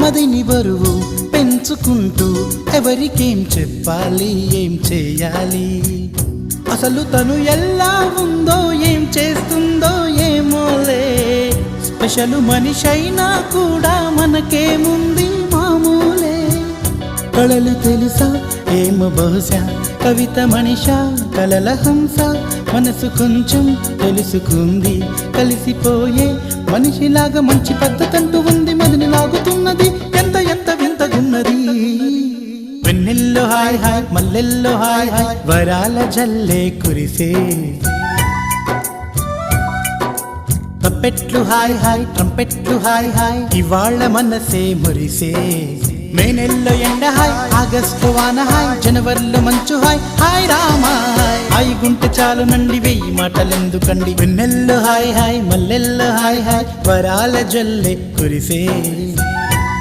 మదిని బరువు పెంచుకుంటూ ఎవరికేం చెప్పాలి ఏం చేయాలి అసలు తను ఎలా ఉందో ఏం చేస్తుందో ఏమోలే స్పెషల్ మనిషైనా కూడా మనకేముంది మామూలే కళలు తెలుసా ఏమో బహుశా కవిత మనిషా కలల హంస మనసు కొంచెం తెలుసుకుంది కలిసిపోయే మనిషిలాగా మంచి పద్ధతంటూ ఉంది మదిని లాగుతున్నది ఎంత ఎంత వింతగున్నది వెన్నెల్లో హాయ్ హాయ్ మల్లెల్లో హాయ్ హాయ్ వరాల జల్లే కురిసే తప్పెట్లు హాయ్ హాయ్ ట్రంపెట్లు హాయ్ హాయ్ ఇవాళ్ళ మనసే మురిసే మే నెలలో ఎండ హాయ్ ఆగస్టు వాన హాయ్ జనవరిలో మంచు హాయ్ హాయ్ రామా హాయ్ గుంటె చాలు నండి వెయ్యి మాటలెందుకండి వెన్నెల్లో హాయ్ హాయ్ మల్లెల్లో హాయ్ హాయ్ వరాల జల్లె కురిసే